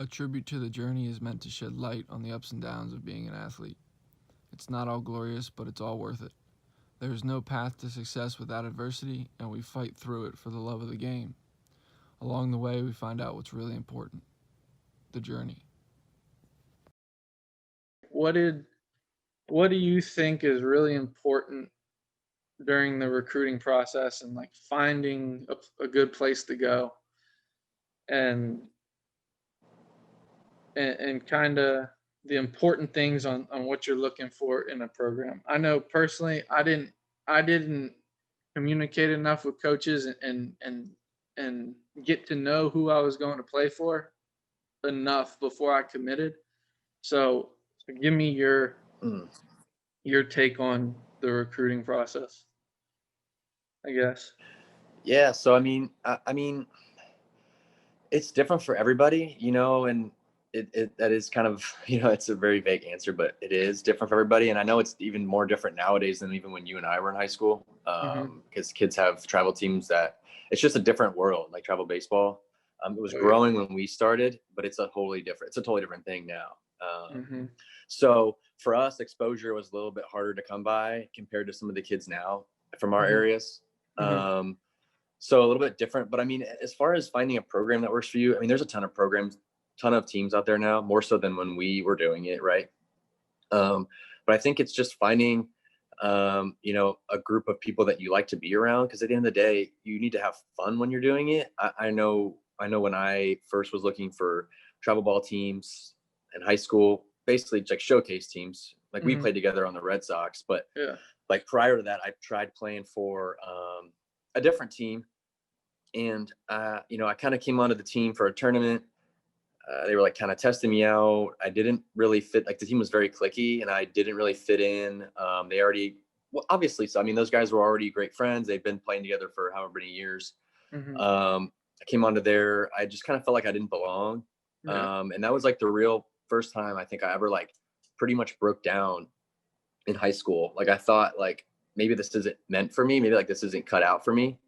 A tribute to the journey is meant to shed light on the ups and downs of being an athlete. It's not all glorious, but it's all worth it. There is no path to success without adversity, and we fight through it for the love of the game. Along the way, we find out what's really important: the journey. What did what do you think is really important during the recruiting process and like finding a good place to go and and kind of the important things on what you're looking for in a program? I know personally I didn't communicate enough with coaches and get to know who I was going to play for enough before I committed. So give me Mm. your take on the recruiting process, I guess. Yeah. So, I mean, it's different for everybody, and that is kind of, it's a very vague answer, but it is different for everybody. And I know it's even more different nowadays than even when you and I were in high school. Mm-hmm. Because kids have travel teams that it's just a different world, like travel baseball. It was Oh yeah. growing when we started, but it's a totally different thing now. Mm-hmm. So for us, exposure was a little bit harder to come by compared to some of the kids now from our Mm-hmm. areas. Mm-hmm. Um, so a little bit different, but I mean, as far as finding a program that works for you, I mean, there's a ton of programs, ton of teams out there now, more so than when we were doing it, right? But I think it's just finding, a group of people that you like to be around, because at the end of the day, you need to have fun when you're doing it. I know when I first was looking for travel ball teams in high school, basically like showcase teams, like we Mm-hmm. played together on the Red Sox, but Yeah. like prior to that, I tried playing for a different team. And I kind of came onto the team for a tournament. They were like kind of testing me out. I didn't really fit. Like the team was very cliquey, and I didn't really fit in. They already, well, obviously, so I mean, those guys were already great friends. They've been playing together for however many years. Mm-hmm. I came onto there. I just kind of felt like I didn't belong, Yeah. and that was like the real first time I think I ever like pretty much broke down in high school. Like I thought like maybe this isn't meant for me. Maybe like this isn't cut out for me.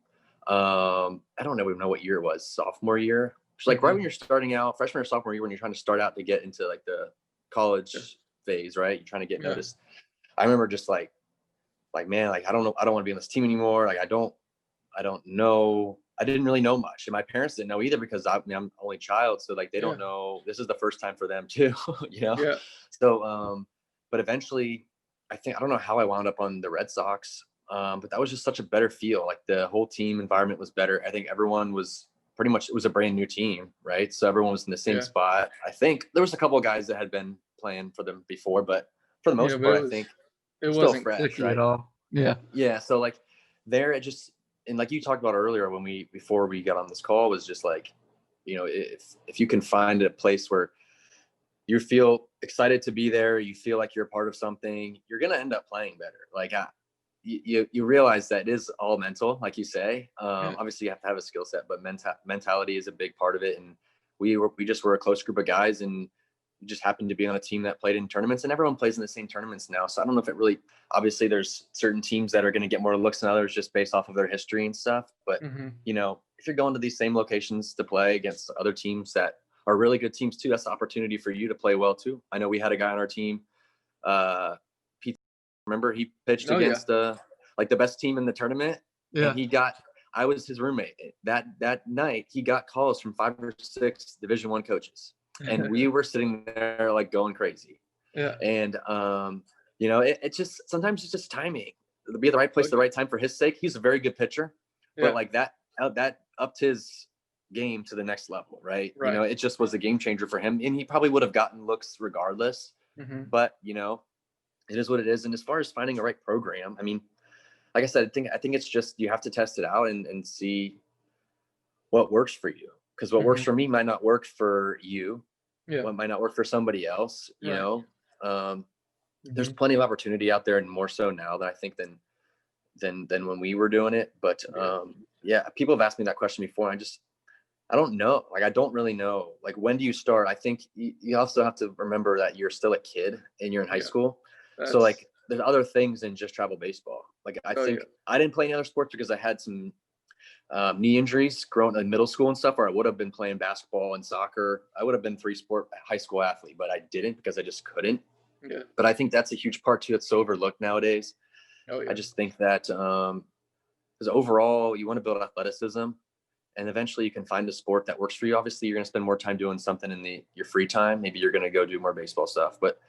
I don't even know what year it was, sophomore year. It's like right Mm-hmm. when you're starting out, freshman or sophomore year, when you're trying to start out to get into like the college Yeah. phase, right? You're trying to get Yeah. noticed. I remember just like man, like I don't know, I don't want to be on this team anymore. Like I don't know. I didn't really know much, and my parents didn't know either because I'm only child, so like they Yeah. don't know. This is the first time for them too, you know. Yeah. So, but eventually, I don't know how I wound up on the Red Sox, but that was just such a better feel. Like the whole team environment was better. I think everyone was pretty much, it was a brand new team, right? So everyone was in the same Yeah. spot. I think there was a couple of guys that had been playing for them before, but for the Yeah. most But part, I think it still wasn't fresh, clicky at right? all. Yeah. Yeah. So like there, it just, and like you talked about earlier before we got on this call, was just like, if you can find a place where you feel excited to be there, you feel like you're a part of something, you're going to end up playing better. Like you realize that it is all mental, like you say. Yeah. Obviously you have to have a skill set, but mentality is a big part of it. And we just were a close group of guys, and we just happened to be on a team that played in tournaments, and everyone plays in the same tournaments now. So I don't know if it really, obviously there's certain teams that are going to get more looks than others just based off of their history and stuff. But, Mm-hmm. if you're going to these same locations to play against other teams that are really good teams too, that's the opportunity for you to play well too. I know we had a guy on our team, Pete, remember he pitched Oh yeah. against like the best team in the tournament, and Yeah. I was his roommate. That night he got calls from 5 or 6 Division I coaches, and we were sitting there like going crazy. Yeah. And it just, sometimes it's just timing. Be at the right place at the right time for his sake. He's a very good pitcher, but Yeah. like that upped his game to the next level, right? Right. It just was a game changer for him, and he probably would have gotten looks regardless. Mm-hmm. But it is what it is. And as far as finding a right program, I mean, like I said, I think it's just, you have to test it out and see what works for you. Because what works Mm-hmm. for me might not work for you. Yeah. What might not work for somebody else. Right. Um, there's Mm-hmm. plenty of opportunity out there, and more so now that I think than when we were doing it. But Yeah. yeah, people have asked me that question before. And I don't know. Like, I don't really know. Like, when do you start? I think you also have to remember that you're still a kid and you're in high Yeah. school. So That's. like, there's other things than just travel baseball. Like, I Oh yeah. think I didn't play any other sports because I had some knee injuries growing in middle school and stuff, or I would have been playing basketball and soccer. I would have been 3-sport high school athlete, but I didn't because I just couldn't. Yeah. But I think that's a huge part too. It's so overlooked nowadays. Oh, yeah. I just think that because overall you want to build athleticism, and eventually you can find a sport that works for you. Obviously, you're going to spend more time doing something in your free time. Maybe you're going to go do more baseball stuff. But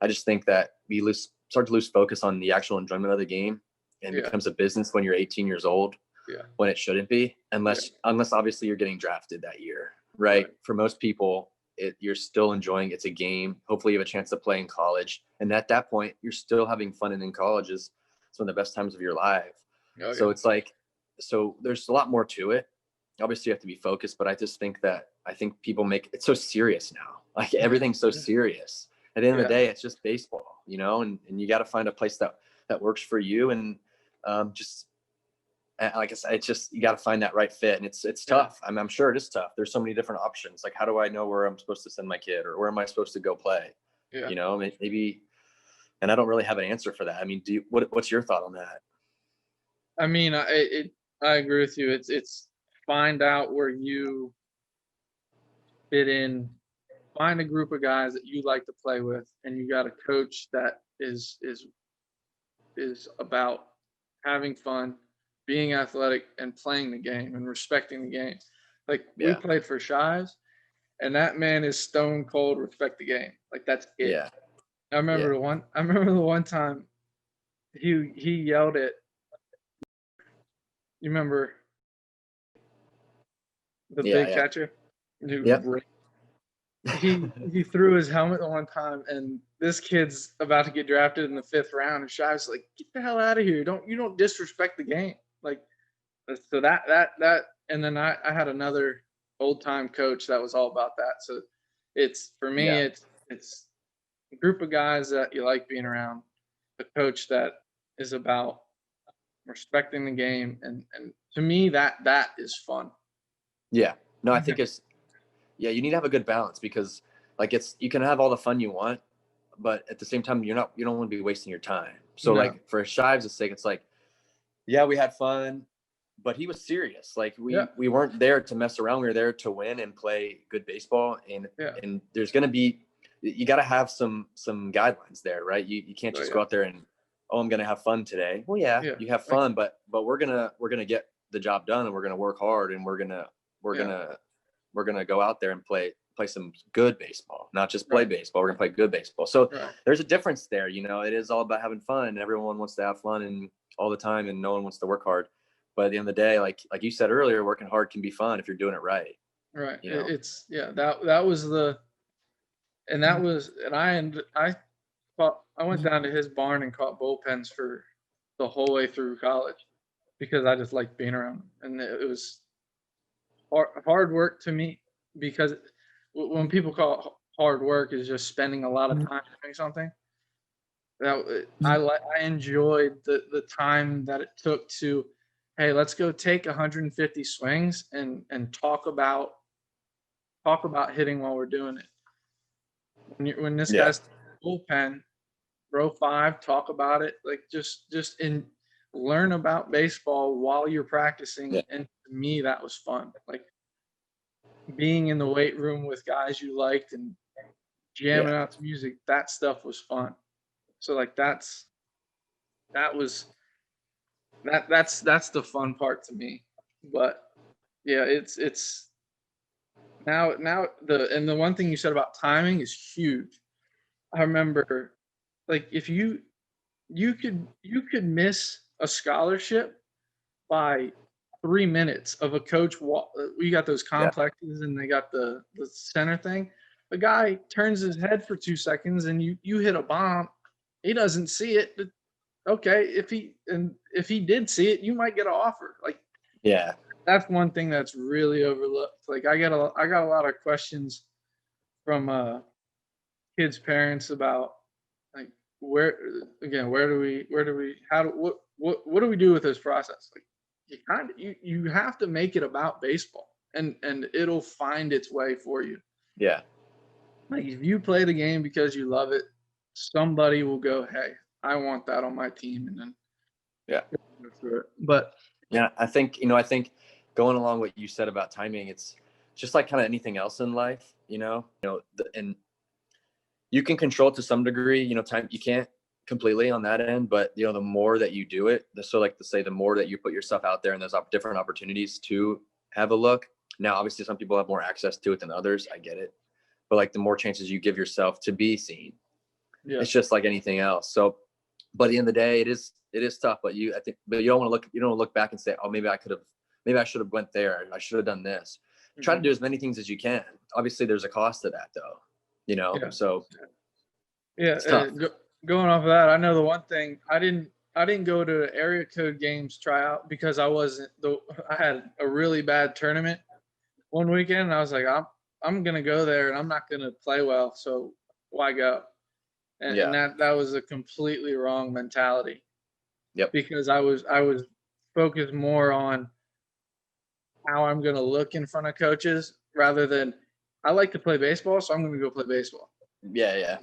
I just think that we start to lose focus on the actual enjoyment of the game, and it becomes a business when you're 18 years old. Yeah. When it shouldn't be, unless obviously you're getting drafted that year, right? For most people, you're still enjoying. It's a game. Hopefully, you have a chance to play in college, and at that point, you're still having fun. And in college is one of the best times of your life. Oh, so it's like, so there's a lot more to it. Obviously, you have to be focused, but I just think people make it so serious now. Like everything's so serious. At the end of the day, it's just baseball, and you got to find a place that works for you, and just. Like I said, it's just, you got to find that right fit, and it's tough. I'm sure it is tough. There's so many different options. Like, how do I know where I'm supposed to send my kid, or where am I supposed to go play? Yeah. Maybe, and I don't really have an answer for that. I mean, what's your thought on that? I mean, I agree with you. It's find out where you fit in, find a group of guys that you like to play with, and you got a coach that is about having fun, being athletic, and playing the game and respecting the game. Like we played for Shives, and that man is stone cold respect the game. Like that's it. Yeah. I remember the one time he yelled at, you remember the big catcher? He threw his helmet the one time, and this kid's about to get drafted in the 5th round, and Shive's like, get the hell out of here. You don't disrespect the game. Like, so that, and then I had another old time coach that was all about that. So it's, for me, it's a group of guys that you like being around, a coach that is about respecting the game. And to me, that is fun. Yeah. No, I think you need to have a good balance, because like you can have all the fun you want, but at the same time, you don't want to be wasting your time. So like for Shives' sake, it's like, we had fun, but he was serious. Like we weren't there to mess around. We were there to win and play good baseball. And there's going to be, you got to have some guidelines there, right? You can't just go out there and, I'm going to have fun today. Well, you have fun, but we're going to get the job done, and we're going to work hard, and we're going to go out there and play some good baseball, not just play baseball. We're going to play good baseball. So there's a difference there. It is all about having fun. Everyone wants to have fun and all the time, and no one wants to work hard. But at the end of the day, like you said earlier, working hard can be fun if you're doing it right. Right. It's that was I went down to his barn and caught bullpens for the whole way through college, because I just liked being around him. And it was hard work to me, because when people call it hard work is just spending a lot of time doing something. I enjoyed the time that it took to, hey, let's go take 150 swings and talk about hitting while we're doing it. When this guy's bullpen, row 5, talk about it. Like just learn about baseball while you're practicing. Yeah. And to me, that was fun. Like being in the weight room with guys you liked and jamming out to music, that stuff was fun. So like that's the fun part to me. But it's now the one thing you said about timing is huge. I remember, like, if you could miss a scholarship by 3 minutes of a coach. We got those complexes, and they got the center thing. The guy turns his head for 2 seconds, and you hit a bomb. He doesn't see it. But okay, if he did see it, you might get an offer. Like, that's one thing that's really overlooked. Like, I got a lot of questions from kids' parents about, like, what do we do with this process? Like, you have to make it about baseball, and it'll find its way for you. Yeah. Like, if you play the game because you love it, somebody will go, hey, I want that on my team, and then go through it. But Yeah, I think, I think going along what you said about timing, it's just like kind of anything else in life, and you can control it to some degree, time, you can't completely on that end, but the more that you do it, so like to say, the more that you put yourself out there and there's different opportunities to have a look. Now, obviously some people have more access to it than others. I get it. But like the more chances you give yourself to be seen, it's just like anything else. So, but at the end of the day, it is tough, but you don't want to look back and say, oh, maybe I should have went there. I should have done this. Try to do as many things as you can. Obviously there's a cost to that though, so yeah. Going off of that, I know the one thing I didn't go to area code games tryout because I had a really bad tournament one weekend, and I was like, I'm gonna go there and I'm not gonna play well, so why go? And that was a completely wrong mentality. Yep. Because I was focused more on how I'm gonna look in front of coaches rather than I like to play baseball, so I'm gonna go play baseball. Yeah.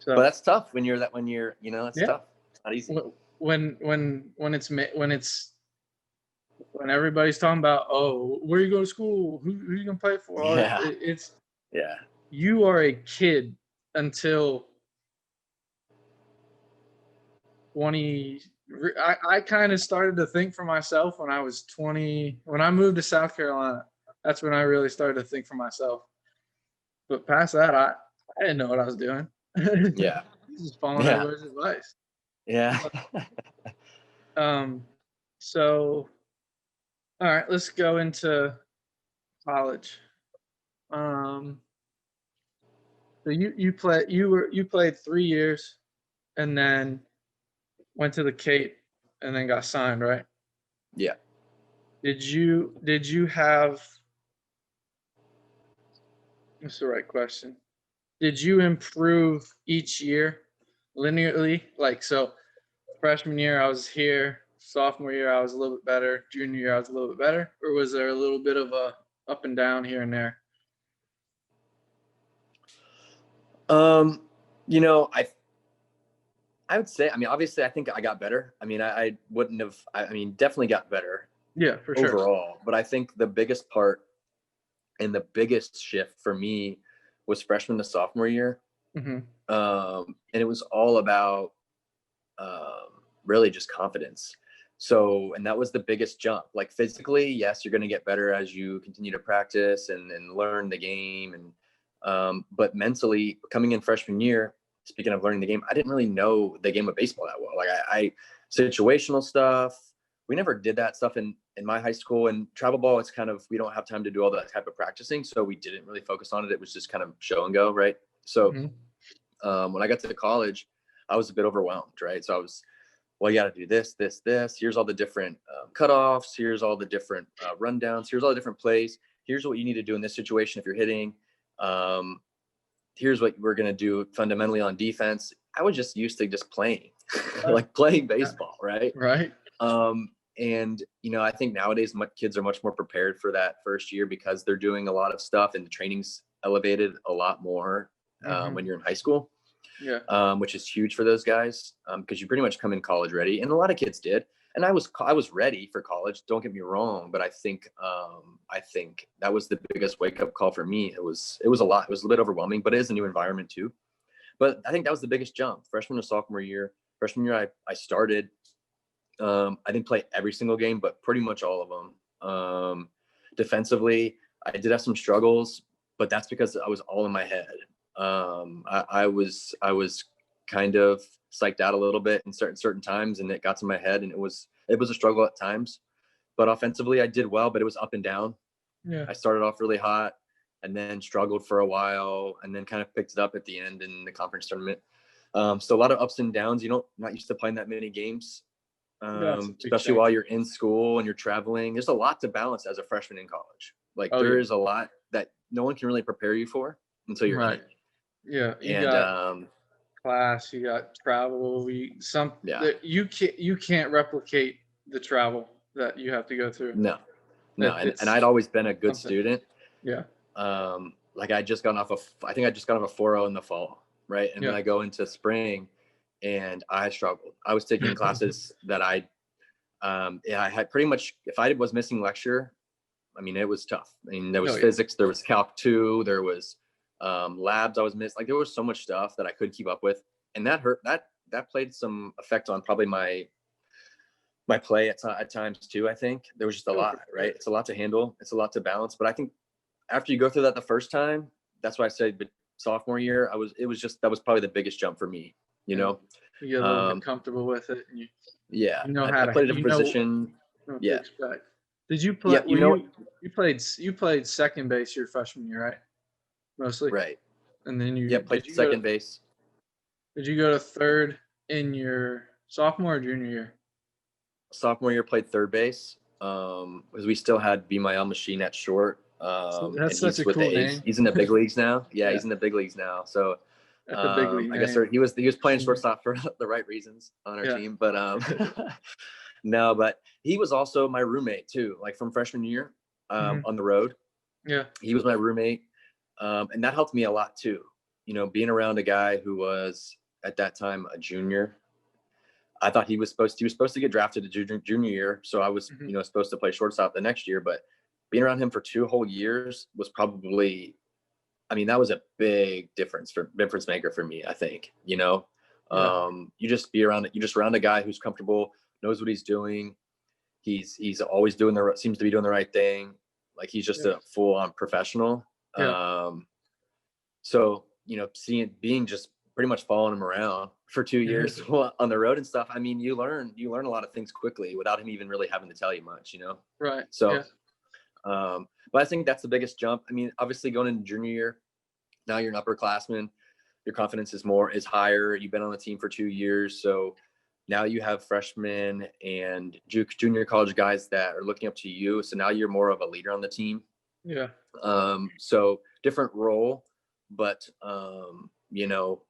So, but that's tough when you're that's tough. It's not easy. When everybody's talking about, oh, where you go to school, who you gonna play for? It's you are a kid until 20. I kind of started to think for myself when I was 20. When I moved to South Carolina, that's when I really started to think for myself. But past that, I didn't know what I was doing. Yeah. Just following everybody's advice. Yeah. So, all right, let's go into college. So you played 3 years, and then went to the Cape, and then got signed, right? Yeah. Did you have? What's the right question? Did you improve each year linearly? Like, so freshman year I was here, sophomore year I was a little bit better, junior year I was a little bit better, or was there a little bit of a up and down here and there? I would say, obviously I think I got better. I wouldn't have, definitely got better. Yeah, for sure. Overall. But I think the biggest part and the biggest shift for me was freshman to sophomore year. Mm-hmm. And it was all about really just confidence. So, and that was the biggest jump. Like physically, yes, you're going to get better as you continue to practice and learn the game. And but mentally, coming in freshman year, speaking of learning the game, I didn't really know the game of baseball that well. Like I situational stuff, we never did that stuff in my high school. And travel ball, it's kind of, we don't have time to do all that type of practicing. So we didn't really focus on it. It was just kind of show and go. Right. So when I got to college, I was a bit overwhelmed. Right. So I was, well, you got to do this. Here's all the different cutoffs. Here's all the different rundowns. Here's all the different plays. Here's what you need to do in this situation if you're hitting. Here's what we're going to do fundamentally on defense. I was just used to just playing, like playing baseball, right? Right. And, I think nowadays kids are much more prepared for that first year because they're doing a lot of stuff and the training's elevated a lot more when you're in high school. Yeah. Which is huge for those guys because you pretty much come in college ready. And a lot of kids did. And I was ready for college. Don't get me wrong. But I think that was the biggest wake up call for me. It was a lot. It was a little bit overwhelming, but it is a new environment too. But I think that was the biggest jump. Freshman to sophomore year. Freshman year, I started. I didn't play every single game, but pretty much all of them. Defensively, I did have some struggles, but that's because I was all in my head. I was kind of psyched out a little bit in certain times, and it got to my head, and it was a struggle at times. But offensively, I did well, but it was up and down. Yeah. I started off really hot, and then struggled for a while, and then kind of picked it up at the end in the conference tournament. So a lot of ups and downs. Not used to playing that many games, especially while you're in school and you're traveling. There's a lot to balance as a freshman in college. Like there is a lot that no one can really prepare you for until you're right. in it. Yeah, you got class, you got travel. You can't replicate the travel that you have to go through. No, and I'd always been a good student. Yeah. Like I think I just got off a 4.0 in the fall, right? And then I go into spring, and I struggled. I was taking classes that I Yeah, I had pretty much, if I was missing lecture, I mean, it was tough. I mean, there was Oh, yeah. physics, there was Calc 2, there was labs I was missing. Like there was so much stuff that I couldn't keep up with. And that hurt. That played some effect on probably my play at times too. I think there was just a lot, right? It's a lot to handle. It's a lot to balance. But I think after you go through that the first time, that's why I said, but sophomore year, that was probably the biggest jump for me, you know? You get a little bit comfortable with it, and Yeah. you know I played a different position. what Yeah. to expect. Did you play? Yeah, You played second base your freshman year, right? Mostly. Right. And then Played second base. Did you go to third in your sophomore or junior year? Sophomore year, played third base. Because we still had Be My Own Machine at short. That's and such a cool name. He's in the big leagues now. Yeah, Yeah. he's in the big leagues now. So That's a big league I guess name. he was playing shortstop for the right reasons on our team. But no, but he was also my roommate too, like from freshman year on the road. Yeah. He was my roommate. And that helped me a lot too. You know, being around a guy who was at that time a junior. I thought he was supposed to get drafted to junior year. So I was, supposed to play shortstop the next year, but being around him for 2 whole years was probably, I mean, that was a big difference maker for me, I think, you know. You just around a guy who's comfortable, knows what he's doing. He's always seems to be doing the right thing. Like he's just a full on professional. So, you know, being just pretty much following him around for 2 years on the road and stuff. I mean, you learn a lot of things quickly without him even really having to tell you much, you know? Right. So, but I think that's the biggest jump. I mean, obviously going into junior year, now you're an upperclassman, your confidence is higher. You've been on the team for 2 years. So now you have freshmen and junior college guys that are looking up to you. So now you're more of a leader on the team. Yeah. So different role, but, you know,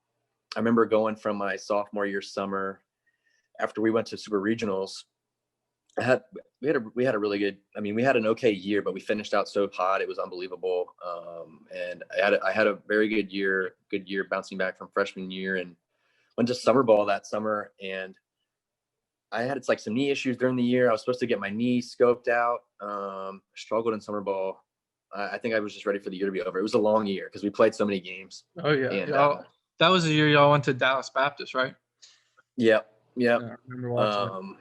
I remember going from my sophomore year summer after we went to super regionals. We had a really good, I mean, we had an okay year, but we finished out so hot. It was unbelievable. And I had a very good year bouncing back from freshman year, and went to summer ball that summer. And I had some knee issues during the year. I was supposed to get my knee scoped out. Struggled in summer ball. I think I was just ready for the year to be over. It was a long year because we played so many games. Oh yeah. And, that was the year y'all went to Dallas Baptist, right? Yep. Yeah, I remember watching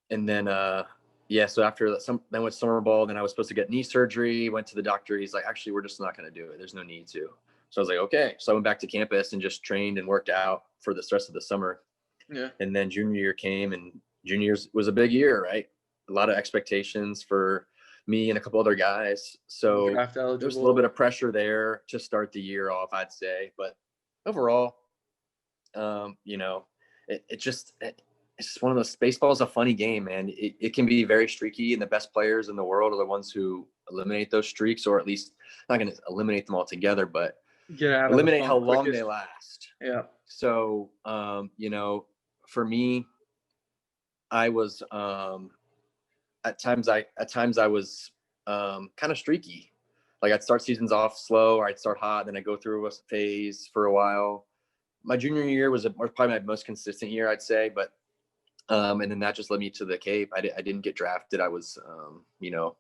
and then so after then with summer ball, then I was supposed to get knee surgery. Went to the doctor. He's like, actually, we're just not going to do it. There's no need to. So I was like, okay. So I went back to campus and just trained and worked out for the rest of the summer. Yeah. And then junior year came, and junior year was a big year, right? A lot of expectations for me and a couple other guys. So there was a little bit of pressure there to start the year off, I'd say. But overall, you know, it's just one of those. Baseball is a funny game, man. It can be very streaky, and the best players in the world are the ones who eliminate those streaks, or at least not going to eliminate them altogether, but eliminate how long they last. Yeah. So, you know, for me, I was at times I was kind of streaky. Like I'd start seasons off slow, or I'd start hot, then I go through a phase for a while. My junior year was probably my most consistent year, I'd say, but and then that just led me to the Cape. I didn't get drafted. I was, you know,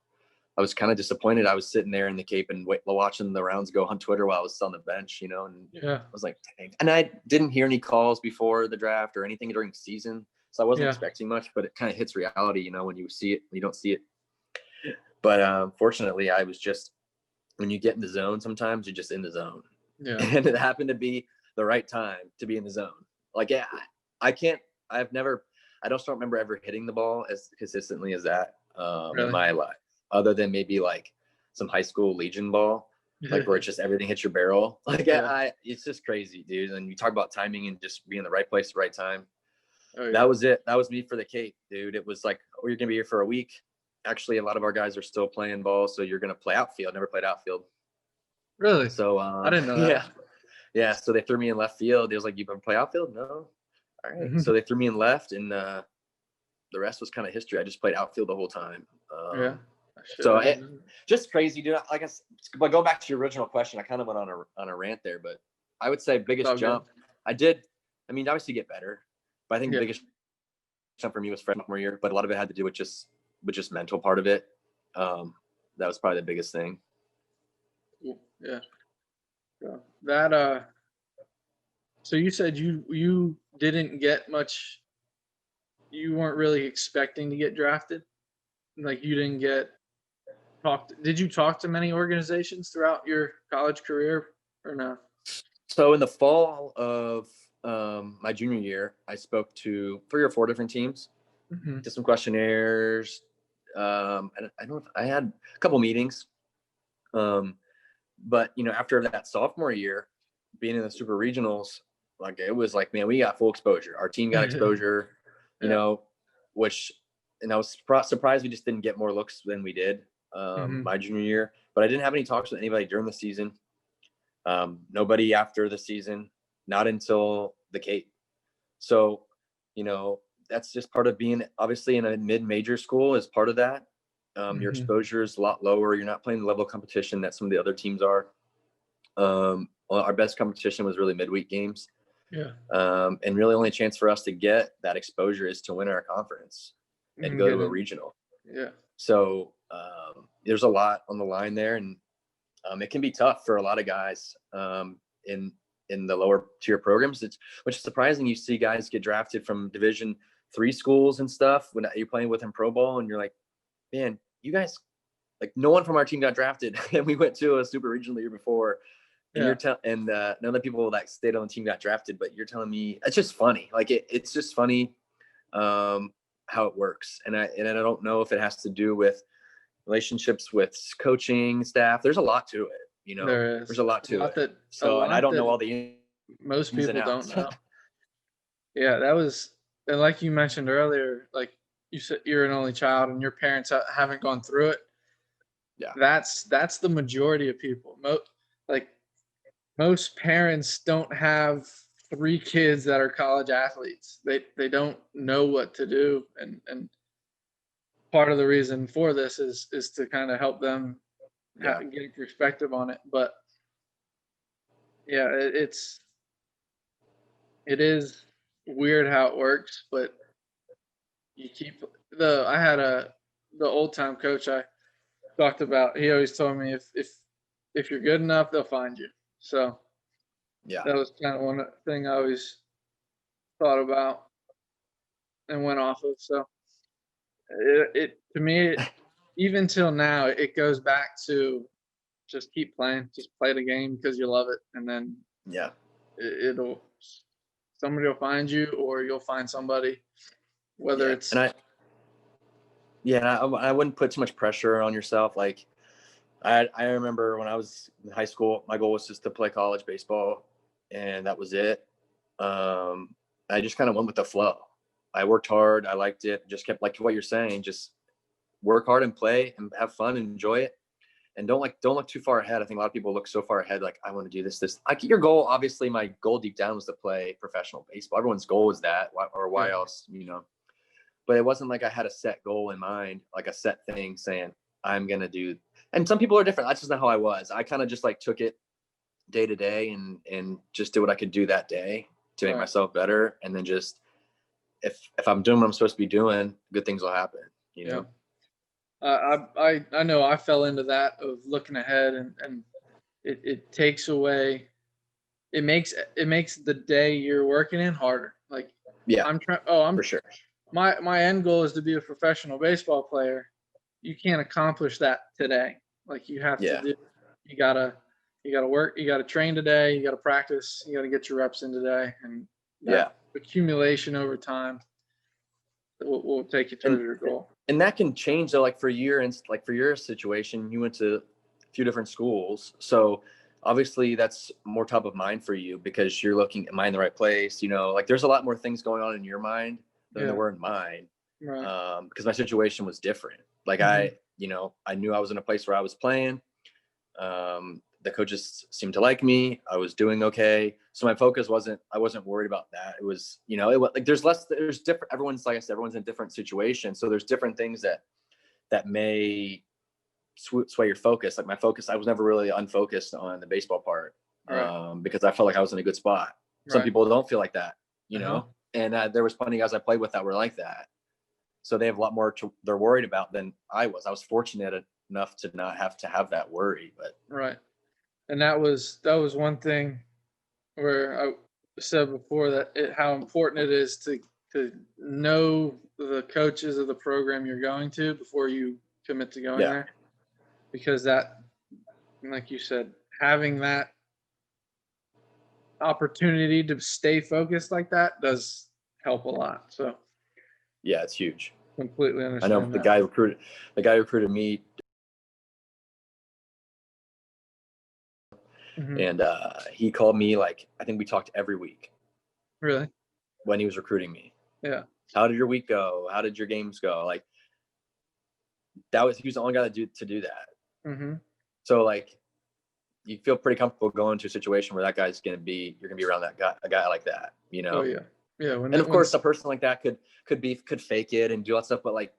I was kind of disappointed. I was sitting there in the Cape and watching the rounds go on Twitter while I was on the bench, you know, and I was like, dang. And I didn't hear any calls before the draft or anything during the season. So I wasn't expecting much, but it kind of hits reality, you know, when you see it, when you don't see it. But fortunately, I was just, when you get in the zone, sometimes you're just in the zone. Yeah. And it happened to be the right time to be in the zone. Like, yeah, I don't remember ever hitting the ball as consistently as that in my life, other than maybe like some high school Legion ball, like where it's just everything hits your barrel. Like, it's just crazy, dude. And you talk about timing and just being in the right place at the right time. Oh, yeah. That was it. That was me for the Cape, dude. It was like, oh, you're going to be here for a week. Actually, a lot of our guys are still playing ball, so you're going to play outfield. Never played outfield. Really? So I didn't know that. Yeah. So they threw me in left field. They was like, "You ever play outfield?" No. All right. So they threw me in left, and the rest was kind of history. I just played outfield the whole time. So just crazy, dude. But going back to your original question, I kind of went on a rant there, but I would say biggest jump. I did. I mean, obviously get better, but I think the biggest for me was freshman year, but a lot of it had to do with just mental part of it. That was probably the biggest thing. Yeah. So that so you said you didn't get much, you weren't really expecting to get drafted? Like you didn't get did you talk to many organizations throughout your college career or no? So in the fall of my junior year, I spoke to 3 or 4 different teams, Mm-hmm. did some questionnaires. And I don't know if I had a couple meetings. But after that sophomore year, being in the super regionals, like it was like, man, we got full exposure. Our team got exposure, which, and I was surprised we just didn't get more looks than we did my junior year. But I didn't have any talks with anybody during the season. Nobody after the season, not until the Cape. So, that's just part of being obviously in a mid-major school is part of that. Your exposure is a lot lower. You're not playing the level of competition that some of the other teams are. Our best competition was really midweek games. Yeah. And really only chance for us to get that exposure is to win our conference and go to a regional. Yeah. So there's a lot on the line there, and it can be tough for a lot of guys in the lower tier programs. Which is surprising. You see guys get drafted from Division III schools and stuff when you're playing with in pro ball, and you're like, man, you guys, like no one from our team got drafted, and we went to a super regional the year before. And none of the people that stayed on the team got drafted, but you're telling me it's just funny. Like it's just funny how it works. And I don't know if it has to do with relationships with coaching staff. There's a lot to it, there's a lot to it. And I don't know all the most people don't know. Yeah, that was, and like you mentioned earlier, like you said, you're an only child and your parents haven't gone through it. Yeah. That's the majority of people. Most parents don't have 3 kids that are college athletes. They don't know what to do, and part of the reason for this is to kind of help them get a perspective on it. But yeah, it is weird how it works, but you keep the old time coach I talked about. He always told me if you're good enough, they'll find you. So that was kind of one thing I always thought about and went off of. So it to me, even till now, it goes back to just keep playing, just play the game because you love it, and then somebody will find you, or you'll find somebody. Whether it's and I wouldn't put too much pressure on yourself. Like I remember when I was in high school, my goal was just to play college baseball, and that was it. I just kind of went with the flow. I worked hard. I liked it. Just kept, like what you're saying, just work hard and play and have fun and enjoy it. And don't look too far ahead. I think a lot of people look so far ahead, like I want to do this. Like your goal, obviously my goal deep down was to play professional baseball. Everyone's goal was that, why else, but it wasn't like I had a set goal in mind, like a set thing saying I'm going to do. And some people are different. That's just not how I was. I kind of just like took it day to day and just did what I could do that day to make myself better. And then just, if I'm doing what I'm supposed to be doing, good things will happen, know? I know I fell into that of looking ahead, and it takes away, it makes the day you're working in harder. Like I'm for sure. My end goal is to be a professional baseball player. You can't accomplish that today. Like you have to do, you gotta work, you gotta train today, you gotta practice, you gotta get your reps in today, and accumulation over time will take you towards your goal. And that can change though, like for your situation, you went to a few different schools. So obviously that's more top of mind for you because you're looking, am I in the right place? Like there's a lot more things going on in your mind than there were in mine. Right. Because my situation was different. Like I knew I was in a place where I was playing. The coaches seemed to like me. I was doing okay. So my focus I wasn't worried about that. It was, like there's different, everyone's, like I said, everyone's in different situations. So there's different things that may sway your focus. Like my focus, I was never really unfocused on the baseball part because I felt like I was in a good spot. Some people don't feel like that, And there was plenty of guys I played with that were like that. So they have a lot more they're worried about than I was. I was fortunate enough to not have to have that worry, but Right. And that was one thing where I said before that how important it is to know the coaches of the program you're going to before you commit to going there, because that, like you said, having that opportunity to stay focused like that does help a lot. So yeah, it's huge. completely I understand know that. the guy who recruited me, and he called me, like, I think we talked every week Really? when he was recruiting me. Yeah. How did your week go? How did your games go? Like, he was the only guy to do that. Mm-hmm. So, like, you feel pretty comfortable going to a situation where you're gonna be around a guy like that, you know? Oh yeah. Yeah. And of course, a person like that could fake it and do all that stuff, but like,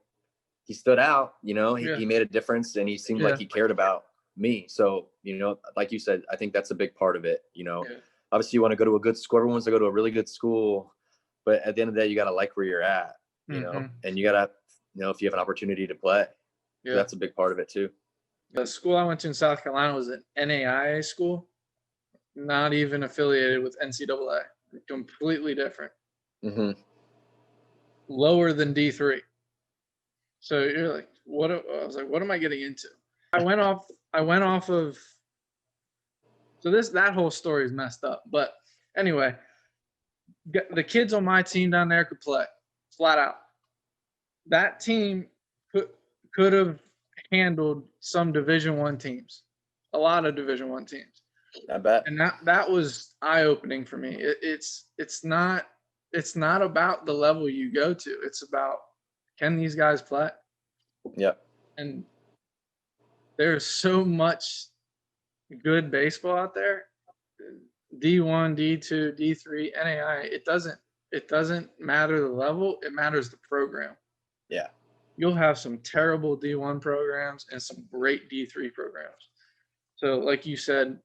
he stood out, you know, he made a difference, and he seemed like he cared about me. So, you know, like you said, I think that's a big part of it. You know, obviously you want to go to a good school. Everyone wants to go to a really good school, but at the end of the day, you got to like where you're at, you know, and you got to, you know, if you have an opportunity to play, that's a big part of it too. The school I went to in South Carolina was an NAIA school, not even affiliated with NCAA, completely different, lower than D3. So you're like, what? I was like, what am I getting into? I went off of. So that whole story is messed up. But anyway, the kids on my team down there could play flat out. That team could have handled some Division I teams, a lot of Division I teams. I bet. And that was eye opening for me. It's not about the level you go to. It's about, can these guys play? Yep. And there's so much good baseball out there. D1, D2, D3, NAI. It doesn't matter the level. It matters the program. Yeah. You'll have some terrible D1 programs and some great D3 programs. So, like you said,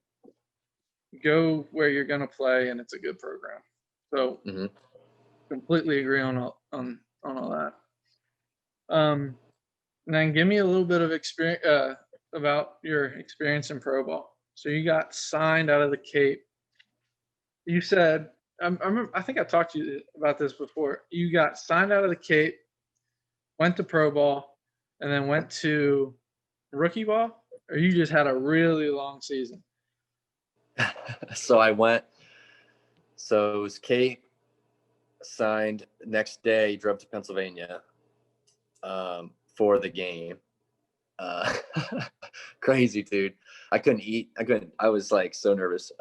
go where you're going to play, and it's a good program. So, completely agree on all that. And then give me a little bit of experience about your experience in pro ball. So you got signed out of the Cape. You said, I remember, I think I talked to you about this before. You got signed out of the Cape, went to pro ball, and then went to rookie ball, or you just had a really long season? So it was Cape, signed next day, drove to Pennsylvania for the game. Crazy, dude. I couldn't eat. I was like so nervous.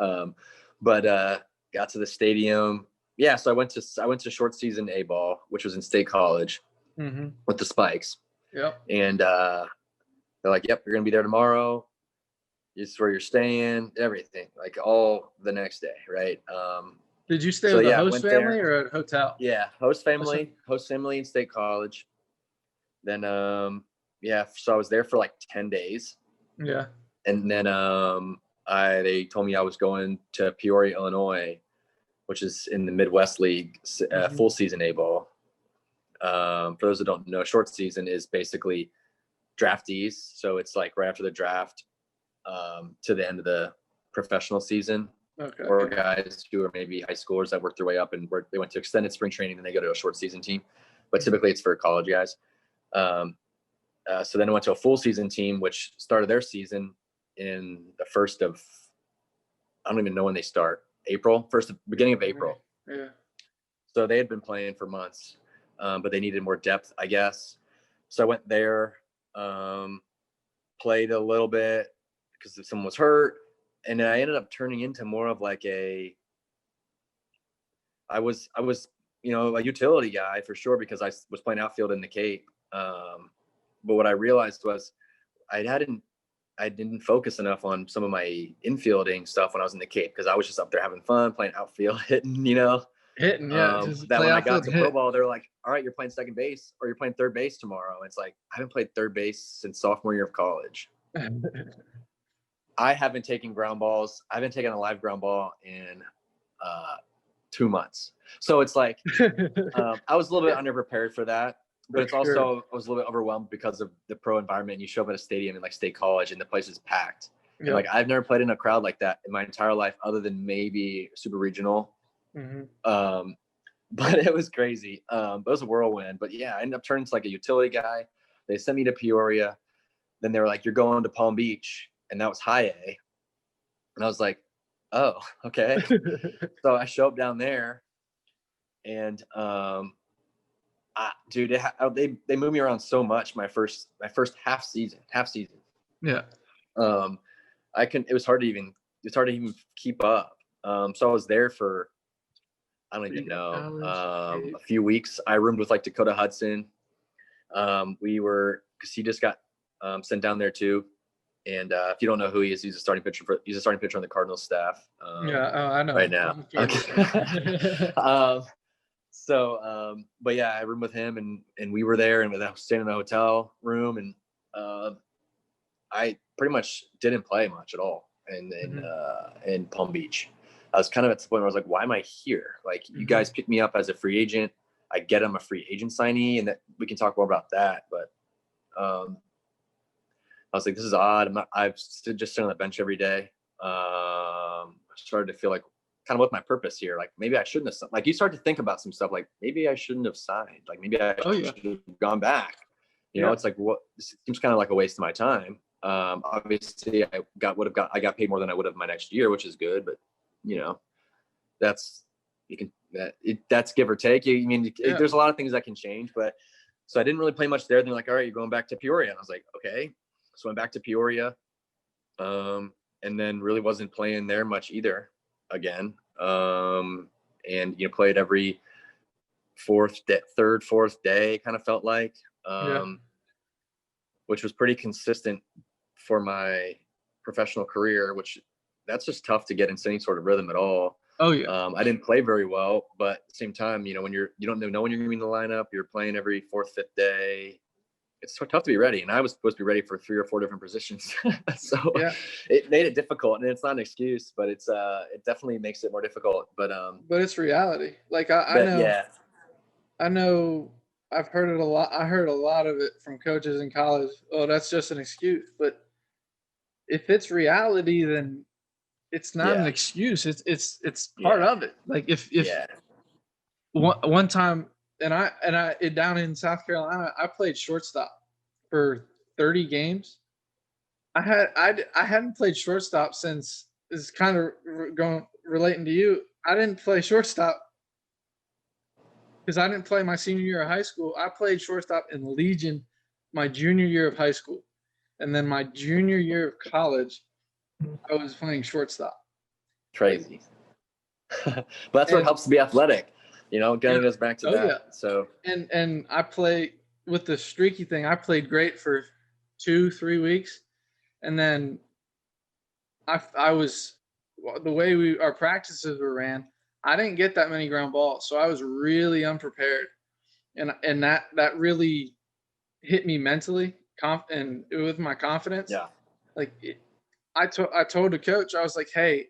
But got to the stadium. Yeah. So I went to short season A ball, which was in State College with the Spikes. Yep. And they're like, yep, you're going to be there tomorrow. This is where you're staying, everything, like all the next day. Right. Did you stay with a host family or a hotel? Yeah. Host family in State College. Then, so I was there for like 10 days. Yeah. And then they told me I was going to Peoria, Illinois, which is in the Midwest League, full season A ball. For those that don't know, short season is basically draftees. So it's like right after the draft to the end of the professional season. Okay. Or guys who are maybe high schoolers that work their way up and they went to extended spring training and they go to a short season team. But typically it's for college guys. So then I went to a full season team, which started their season in the first of, I don't even know when they start, beginning of April. Yeah. So they had been playing for months, but they needed more depth, I guess. So I went there, played a little bit because someone was hurt. And then I ended up turning into more of like I was, a utility guy for sure, because I was playing outfield in the Cape. But what I realized was I didn't focus enough on some of my infielding stuff when I was in the Cape, because I was just up there having fun, playing outfield, hitting, yeah. That when I got to pro ball, they're like, all right, you're playing second base or you're playing third base tomorrow. And it's like, I haven't played third base since sophomore year of college. I haven't taken ground balls. I haven't taken a live ground ball in 2 months. So it's like, I was a little bit underprepared for that, but it's also, I was a little bit overwhelmed because of the pro environment. You show up at a stadium in like State College and the place is packed. Yep. And like, I've never played in a crowd like that in my entire life, other than maybe super regional. But it was crazy. It was a whirlwind, but yeah, I ended up turning to like a utility guy. They sent me to Peoria. Then they were like, you're going to Palm Beach. And that was high A. And I was like, oh, okay. So I show up down there and, dude, they moved me around so much my first half season. Yeah. It was hard to even keep up. So I was there for, I don't even know, a few weeks. I roomed with like Dakota Hudson. Cause he just got sent down there too. And if you don't know who he is, he's a starting pitcher on the Cardinals staff. I know right now. Okay. But yeah, I roomed with him and we were there and I was staying in a hotel room and I pretty much didn't play much at all in Palm Beach. I was kind of at the point where I was like, why am I here? Like, you guys picked me up as a free agent. I get I'm a free agent signee, and that we can talk more about that. But I was like, this is odd. I've just sitting on the bench every day. I started to feel like kind of what's my purpose here? Like, maybe I shouldn't have. Like, you start to think about some stuff. Like, maybe I shouldn't have signed. Like, maybe I should have gone back. You know, it's like, what? This seems kind of like a waste of my time. Obviously, I got paid more than I would have my next year, which is good. But you know, that's give or take. There's a lot of things that can change, but so I didn't really play much there. Then they're like, all right, you're going back to Peoria. And I was like, okay. So I went back to Peoria, and then really wasn't playing there much either again. And played every third, fourth day, kind of felt like, which was pretty consistent for my professional career, which that's just tough to get into any sort of rhythm at all. Oh yeah. I didn't play very well, but at the same time, when you don't know when you're going to be in the lineup, you're playing every fourth, fifth day. It's so tough to be ready. And I was supposed to be ready for 3 or 4 different positions. So it made it difficult, and it's not an excuse, but it definitely makes it more difficult. But it's reality. Like I know I've heard it a lot. I heard a lot of it from coaches in college. Oh, that's just an excuse. But if it's reality, then it's not an excuse. It's part of it. Like if one time, and I down in South Carolina, I played shortstop for 30 games. I hadn't played shortstop since, this is kind of relating to you. I didn't play shortstop because I didn't play my senior year of high school. I played shortstop in Legion my junior year of high school, and then my junior year of college, I was playing shortstop. Crazy. But that's what helps to be athletic. Again, it goes back to that. Yeah. So and I play with the streaky thing. I played great for 2-3 weeks, and then I was, the way our practices were ran, I didn't get that many ground balls, so I was really unprepared, and that really hit me mentally, and with my confidence. Yeah. Like I told the coach, I was like, hey,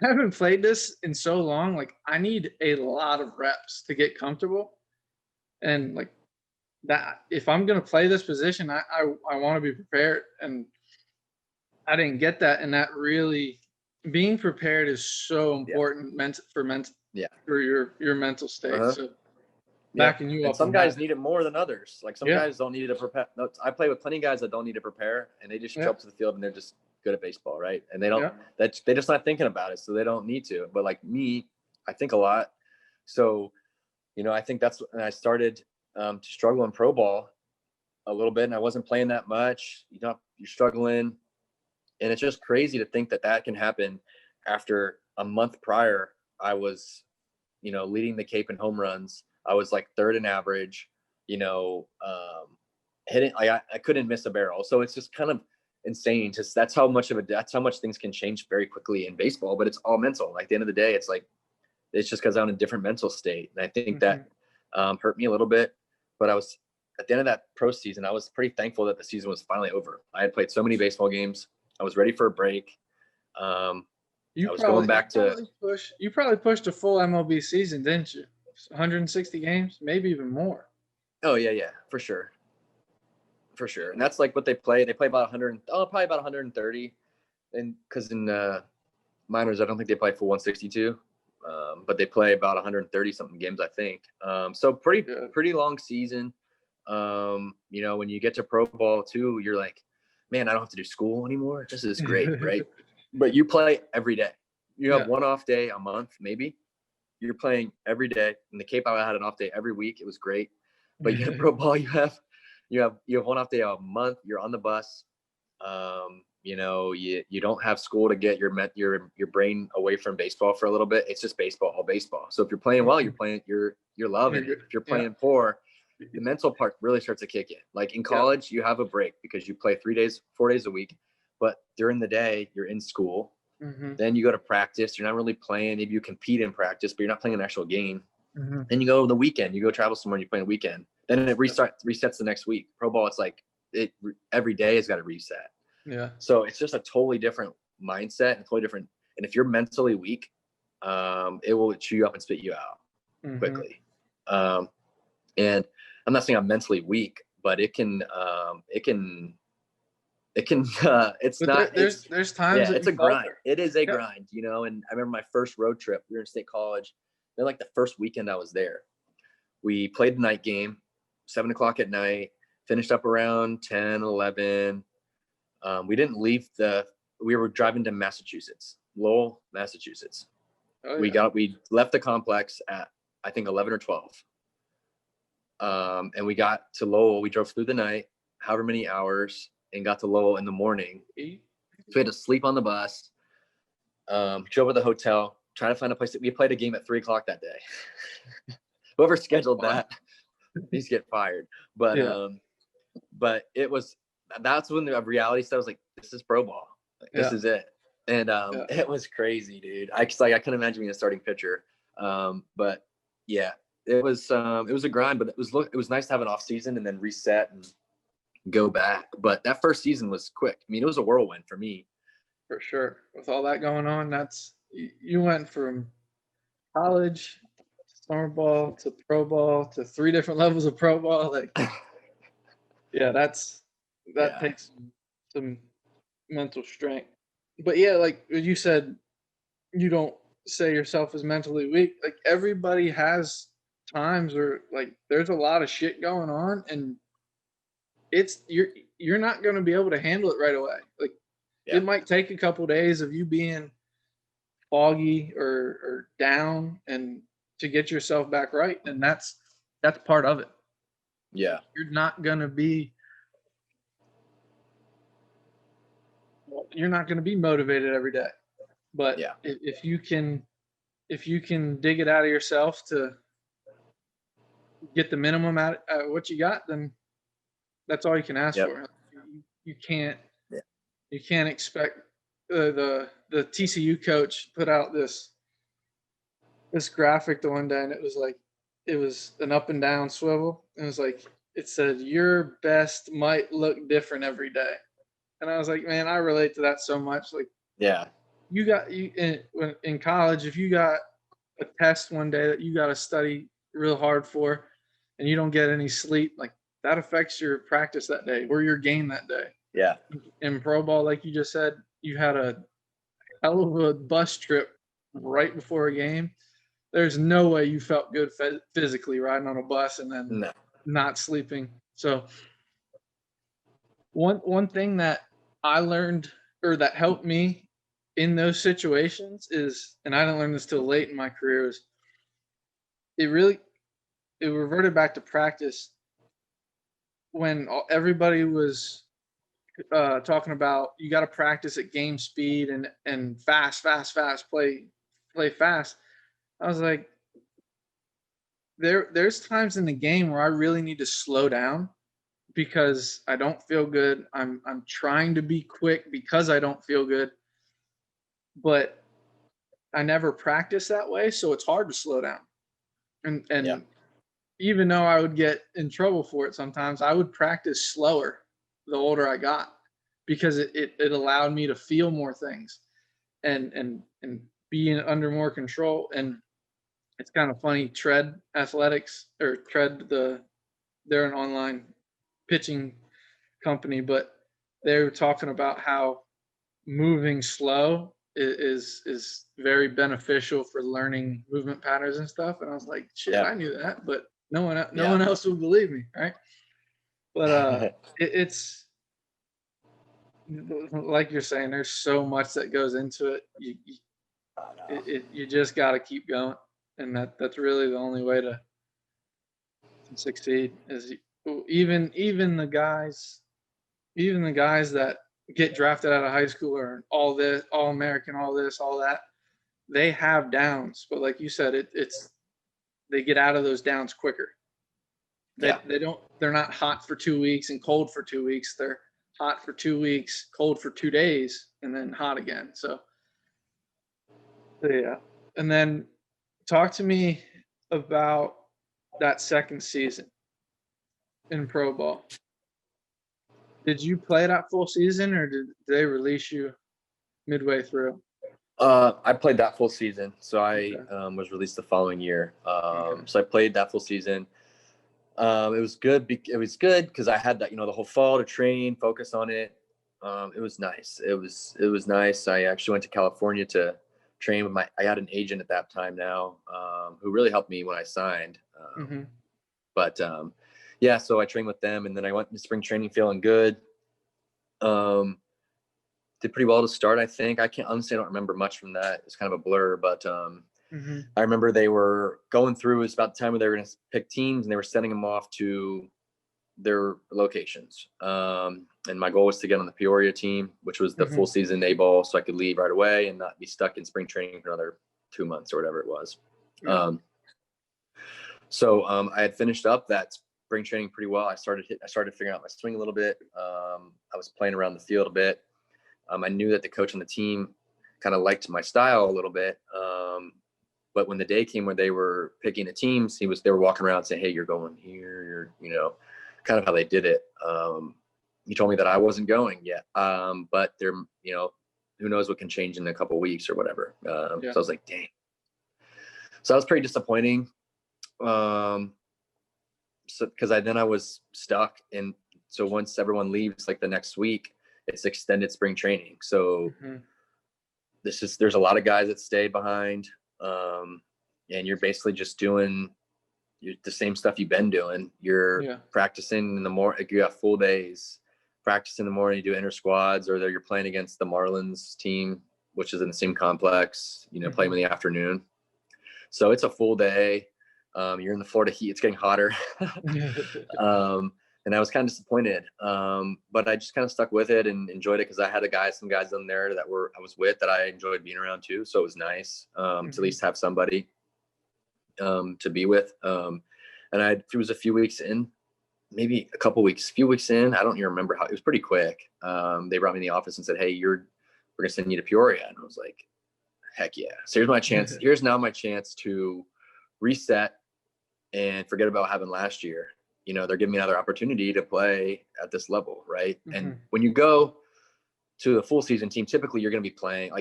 I haven't played this in so long. Like, I need a lot of reps to get comfortable. And like that, if I'm going to play this position, I want to be prepared. And I didn't get that. And that really, being prepared is so important for your mental state. So backing you up. Some guys need it more than others. Like some guys don't need to prepare. I play with plenty of guys that don't need to prepare, and they just show up to the field and they're just good at baseball, right? And they don't, they're just not thinking about it, so they don't need to. But like me, I think a lot. So, I think that's when I started to struggle in pro ball a little bit, and I wasn't playing that much. You're struggling, and it's just crazy to think that can happen after a month prior. I was, leading the Cape in home runs. I was like third in average, hitting. I couldn't miss a barrel. So it's just kind of insane. Just that's how much things can change very quickly in baseball. But it's all mental. Like, at the end of the day, it's like it's just because I'm in a different mental state, and I think that hurt me a little bit. But I was at the end of that pro season, I was pretty thankful that the season was finally over. I had played so many baseball games. I was ready for a break. You I was probably going back to you probably pushed a full MLB season, didn't you? 160 games, maybe even more. oh yeah, for sure. And that's like what they play. They play about 100, probably about 130. And because in minors, I don't think they play for 162, but they play about 130 something games, I think. So pretty long season. You know, when you get to pro ball too, you're like, man, I don't have to do school anymore. This is great, right? But you play every day. You have one off day a month, maybe. You're playing every day. In the Cape, I had an off day every week. It was great. But you get pro ball, you have one off day a month. You're on the bus. You know, you don't have school to get your brain away from baseball for a little bit. It's just baseball, all baseball. So if you're playing well, you're loving it. If you're playing poor, the mental part really starts to kick in. Like in college, you have a break because you play 4 days a week, but during the day you're in school. Then you go to practice. You're not really playing. Maybe you compete in practice, but you're not playing an actual game. Then you go the weekend. You go travel somewhere and you play a weekend. Then it resets the next week. Pro ball, it's like every day has got to reset. Yeah. So it's just a totally different mindset and totally different. And if you're mentally weak, it will chew you up and spit you out quickly. And I'm not saying I'm mentally weak, but it can it's But not, there's times it's a grind. It is a grind, you know. And I remember my first road trip, we were in State College. Then like the first weekend I was there, we played the night game, 7:00 at night, finished up around 10, 11. We didn't leave we were driving to Massachusetts, Lowell, Massachusetts. Oh, yeah. We left the complex at, I think 11 or 12. And we got to Lowell. We drove through the night, however many hours, and got to Lowell in the morning. So we had to sleep on the bus, drove to the hotel, trying to find a place. We played a game at 3:00 that day. Whoever scheduled that, needs to get fired. But that's when the reality stuff was like, this is pro ball. Like, this is it. And it was crazy, dude. I couldn't imagine being a starting pitcher. But yeah, it was a grind, but it was nice to have an off season and then reset and go back. But that first season was quick. I mean, it was a whirlwind for me. For sure. With all that going on, you went from college, summer ball to pro ball to 3 different levels of pro ball. Like, yeah, that takes some mental strength. But yeah, like you said, you don't say yourself as mentally weak. Like everybody has times where like there's a lot of shit going on, and you're not going to be able to handle it right away. Like it might take a couple days of you being foggy or down and to get yourself back right, and that's part of it. Yeah, you're not going to be motivated every day, but if you can dig it out of yourself to get the minimum out of what you got, then that's all you can ask for. You can't expect the TCU coach put out this graphic the one day, and it was an up and down swivel, and it was like, it said your best might look different every day. And I was like, man, I relate to that so much. Like, in college, if you got a test one day that you got to study real hard for, and you don't get any sleep, like that affects your practice that day or your game that day. Yeah. In pro ball, like you just said, you had a hell of a bus trip right before a game. There's no way you felt good physically riding on a bus and then not sleeping. So one thing that I learned, or that helped me in those situations, is, and I didn't learn this till late in my career, is it reverted back to practice when everybody was talking about you got to practice at game speed and fast, play fast. I was like, there's times in the game where I really need to slow down because I don't feel good. I'm trying to be quick because I don't feel good, but I never practice that way, so it's hard to slow down. And even though I would get in trouble for it sometimes, I would practice slower the older I got, because it allowed me to feel more things. and being under more control. And it's kind of funny, Tread Athletics, or they're an online pitching company, but they were talking about how moving slow is very beneficial for learning movement patterns and stuff. And I was like, shit, Yeah. I knew that, but no one Yeah. else would believe me, right? But it's like you're saying, there's so much that goes into it. You just got to keep going, and that's really the only way to succeed. Is even the guys that get drafted out of high school or all this, all American, all this, all that, they have downs. But like you said, it's they get out of those downs quicker. They're not hot for 2 weeks and cold for 2 weeks. They're hot for 2 weeks, cold for 2 days, and then hot again. So yeah. And then talk to me about that second season in pro ball. Did you play that full season, or did they release you midway through? I played that full season, so I Okay. was released the following year. Okay. So I played that full season. It was good. It was good because I had that, the whole fall to train, focus on it. It was nice. It was nice. I actually went to California to train with I had an agent at that time now, who really helped me when I signed. But yeah, so I trained with them, and then I went to spring training feeling good. Did pretty well to start, I think. I don't remember much from that. It's kind of a blur, but I remember they were going through, it was about the time where they were going to pick teams, and they were sending them off to their locations. And my goal was to get on the Peoria team, which was the full season A ball, so I could leave right away and not be stuck in spring training for another 2 months or whatever it was. Yeah. So I had finished up that spring training pretty well. I started figuring out my swing a little bit. I was playing around the field a bit. I knew that the coach on the team kind of liked my style a little bit. But when the day came where they were picking the teams, they were walking around saying, "Hey, you're going here," kind of how they did it. He told me that I wasn't going yet. But they're, who knows what can change in a couple of weeks or whatever. So I was like, dang. So that was pretty disappointing. So because I was stuck. And so once everyone leaves, like the next week, it's extended spring training. So there's a lot of guys that stay behind. And you're basically just doing the same stuff you've been doing. You're practicing in the morning. Like you have full days, practice in the morning, you do inter squads, or you're playing against the Marlins team, which is in the same complex, playing in the afternoon. So it's a full day. You're in the Florida heat. It's getting hotter. And I was kind of disappointed. But I just kind of stuck with it and enjoyed it because I had some guys on there that I was with that I enjoyed being around too. So it was nice to at least have somebody to be with. And it was a few weeks in, maybe a few weeks in. I don't even remember how. It was pretty quick. They brought me in the office and said, "Hey, we're going to send you to Peoria." And I was like, heck yeah. So here's my chance. Here's now my chance to reset and forget about what happened last year. They're giving me another opportunity to play at this level, right? And when you go to a full season team, typically you're going to be playing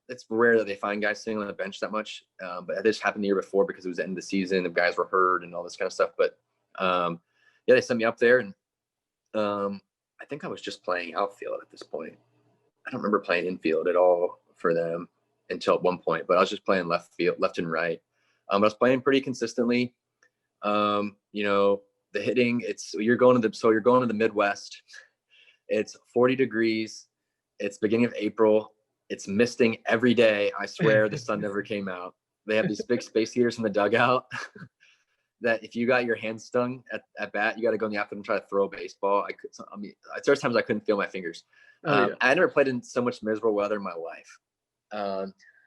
it's rare that they find guys sitting on the bench that much. But this happened the year before because it was the end of the season. The guys were hurt and all this kind of stuff. But they sent me up there, and I think I was just playing outfield at this point. I don't remember playing infield at all for them until at one point, but I was just playing left field, left and right. I was playing pretty consistently. The hitting, you're going to the Midwest. It's 40 degrees. It's beginning of April. It's misting every day. I swear the sun never came out. They have these big space heaters in the dugout that if you got your hand stung at bat, you got to go in the outfield and try to throw a baseball. There's times I couldn't feel my fingers. I never played in so much miserable weather in my life.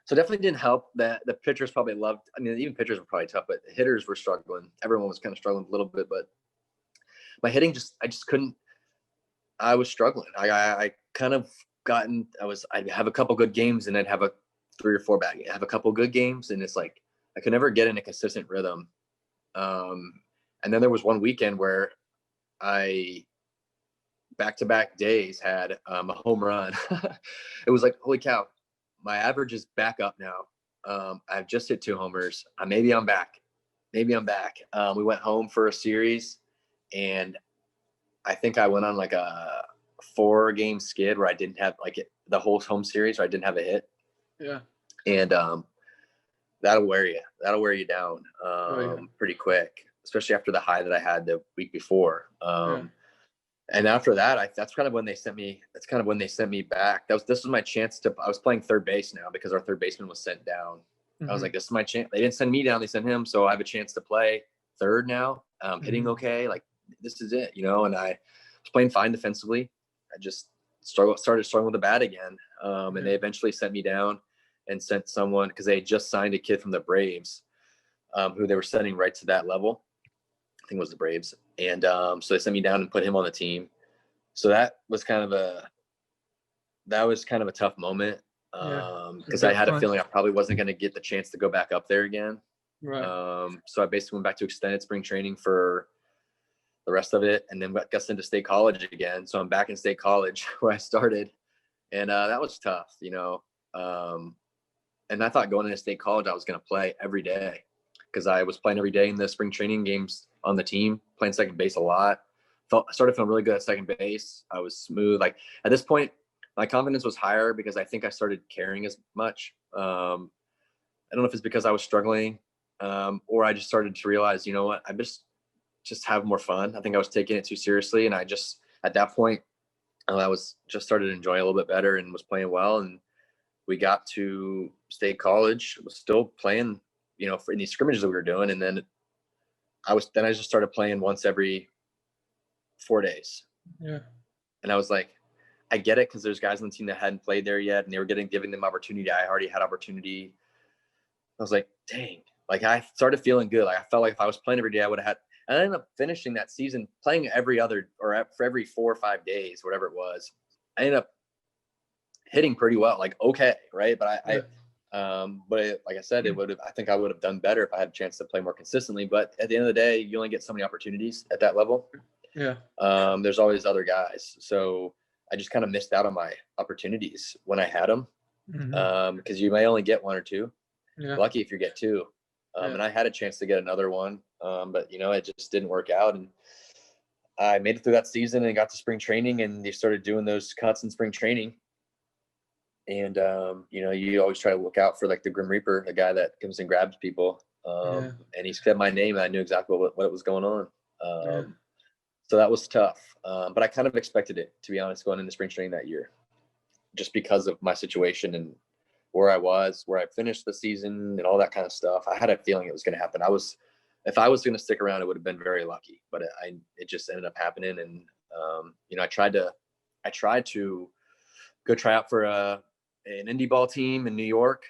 So definitely didn't help that the pitchers probably loved. Even pitchers were probably tough, but the hitters were struggling. Everyone was kind of struggling a little bit, but my hitting I just couldn't. I was struggling. I kind of I'd have a couple good games and I'd have a 3 or 4 bad games. Have a couple good games, and it's like I could never get in a consistent rhythm. And then there was one weekend where I back-to-back days had a home run. It was like, holy cow. my average is back up now. I've just hit 2 homers. Maybe I'm back. We went home for a series, and I think I went on like a 4-game skid where I didn't have the whole home series where I didn't have a hit. Yeah. And that'll wear you down pretty quick, especially after the high that I had the week before. And after that, that's kind of when they sent me back. This was my chance I was playing third base now because our third baseman was sent down. I was like, this is my chance. They didn't send me down, they sent him. So I have a chance to play third now. Hitting okay. Like, this is it, and I was playing fine defensively. I just started struggling with the bat again. And they eventually sent me down and sent someone, because they had just signed a kid from the Braves, who they were sending right to that level. I think it was the Braves. And so they sent me down and put him on the team. So that was kind of a tough moment, because I had a feeling I probably wasn't going to get the chance to go back up there again. Right. So I basically went back to extended spring training for the rest of it, and then got sent to state college again. So I'm back in state college where I started, and that was tough, and I thought going into state college I was going to play every day, because I was playing every day in the spring training games on the team, playing second base a lot. I started feeling really good at second base. I was smooth. Like, at this point, my confidence was higher because I think I started caring as much. I don't know if it's because I was struggling, or I just started to realize, what, I just have more fun. I think I was taking it too seriously. And I just, at that point, I was just started to enjoy a little bit better and was playing well. And we got to state college, was still playing, for these scrimmages that we were doing. And then I just started playing once every 4 days. Yeah. And I was like, I get it, because there's guys on the team that hadn't played there yet, and they were giving them opportunity. I already had opportunity. I was like, dang, like, I started feeling good. Like, I felt like if I was playing every day, I would have had, and I ended up finishing that season playing for every 4 or 5 days, whatever it was. I ended up hitting pretty well, like, okay. Right. But like I said, I think I would have done better if I had a chance to play more consistently. But at the end of the day, you only get so many opportunities at that level. Yeah. There's always other guys. So I just kind of missed out on my opportunities when I had them. Because you may only get 1 or 2. Yeah. Lucky if you get 2. And I had a chance to get another one, but it just didn't work out. And I made it through that season and got to spring training, and they started doing those cuts in spring training. And you always try to look out for like the Grim Reaper, the guy that comes and grabs people. And he said my name, and I knew exactly what was going on. So that was tough. But I kind of expected it, to be honest, going into spring training that year, just because of my situation and where I finished the season and all that kind of stuff. I had a feeling it was going to happen. If I was going to stick around, it would have been very lucky, but it just ended up happening. And, I tried to go try out for an indie ball team in New York.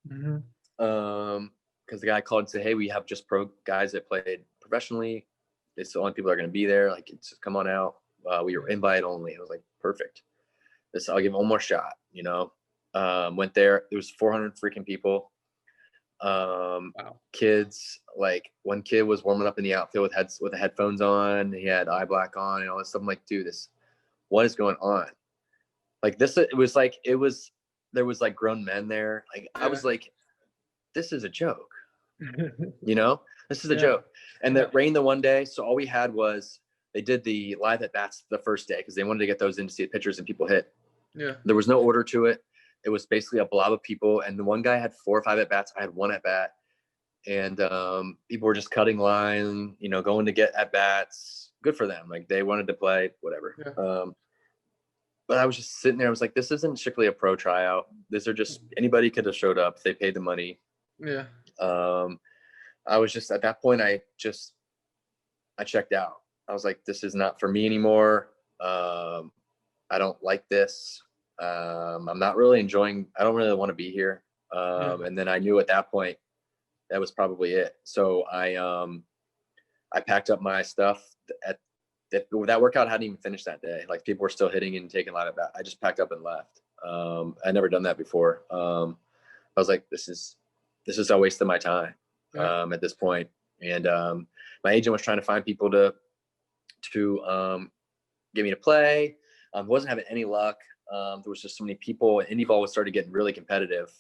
Because the guy called and said, hey, we have just pro guys that played professionally. It's the only people that are going to be there. Like, it's come on out. We were invite only. I was like, perfect. I'll give him one more shot, went there. There was 400 freaking people. Wow. Kids, like, one kid was warming up in the outfield with the headphones on. He had eye black on and all this stuff. I'm like, dude, what is going on? Like, there was like grown men there. Like, I was like, this is a joke, this is a joke. And that rained the one day. So all we had was, they did the live at bats the first day, because they wanted to get those in to see the pitchers and people hit. Yeah. There was no order to it. It was basically a blob of people. And the one guy had 4 or 5 at bats. I had 1 at bat. And people were just cutting line, going to get at bats. Good for them. Like, they wanted to play, whatever. Yeah. But I was just sitting there. I was like, this isn't strictly a pro tryout. These are just, anybody could have showed up if they paid the money. Yeah. I was just, at that point, I checked out. I was like, this is not for me anymore. I don't like this. I'm not really enjoying, I don't really want to be here. And then I knew at that point, that was probably it. So I packed up my stuff that workout hadn't even finished that day. Like, people were still hitting and taking live at bat. I just packed up and left. I'd never done that before. I was like, this is a waste of my time at this point. And my agent was trying to find people to get me to play. Wasn't having any luck. There was just so many people. Indie ball was started getting really competitive.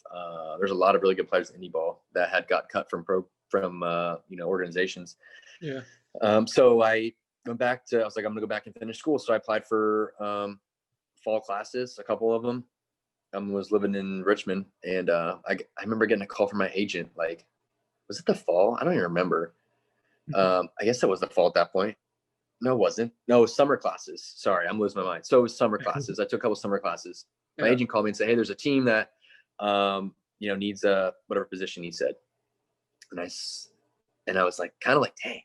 There's a lot of really good players in indie ball that had got cut from organizations. Yeah. So I went back to, I was like, I'm gonna go back and finish school. So I applied for fall classes, a couple of them. Was living in Richmond, and I remember getting a call from my agent. Like, was it the fall? I don't even remember. I guess it was the fall at that point. No, it wasn't. No, it was summer classes. Sorry, I'm losing my mind. So it was summer classes. I took a couple summer classes. My agent called me and said, "Hey, there's a team that needs a whatever position," he said. And I was like, kind of like, dang.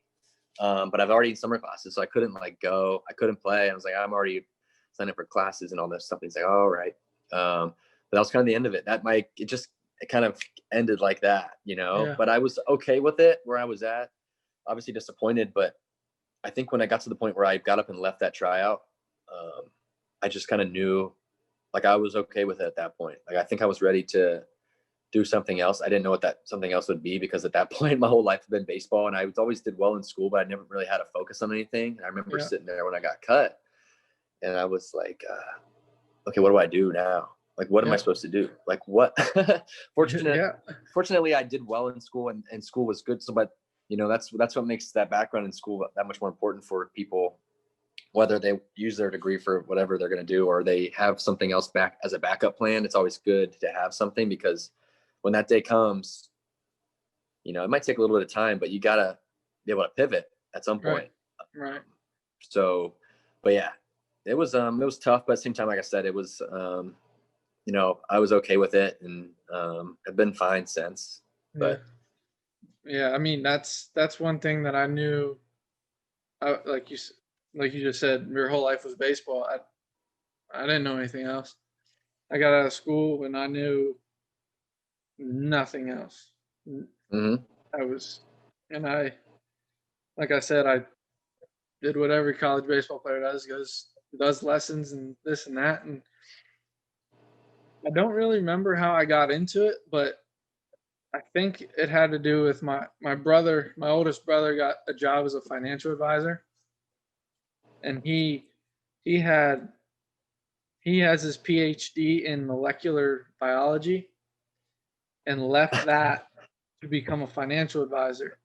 But I've already in summer classes, so I couldn't like go. I couldn't play. I was like, I'm already signed up for classes and all this stuff. And he's like, all right. But that was kind of the end of it. It kind of ended like that, Yeah. But I was okay with it where I was at. Obviously disappointed, but I think when I got to the point where I got up and left that tryout, I just kind of knew, like, I was okay with it at that point. Like, I think I was ready to do something else. I didn't know what that something else would be, because at that point my whole life had been baseball, and I always did well in school, but I never really had a focus on anything. And I remember sitting there when I got cut, and I was like, okay, what do I do now? Like, what am I supposed to do? Like, what? Fortunately, I did well in school, and school was good. So, but that's what makes that background in school that much more important for people, whether they use their degree for whatever they're going to do, or they have something else back as a backup plan. It's always good to have something, because when that day comes, it might take a little bit of time, but you gotta be able to pivot at some point. Right. So, but yeah, it was tough, but at the same time, like I said, it was, I was okay with it, and I've been fine since. But yeah, I mean, that's one thing that I knew. Like you just said, your whole life was baseball. I didn't know anything else. I got out of school and I knew nothing else. mm-hmm. Like I said, I did what every college baseball player does lessons and this and that. And I don't really remember how I got into it, but I think it had to do with my oldest brother got a job as a financial advisor. And he has his PhD in molecular biology and left that to become a financial advisor.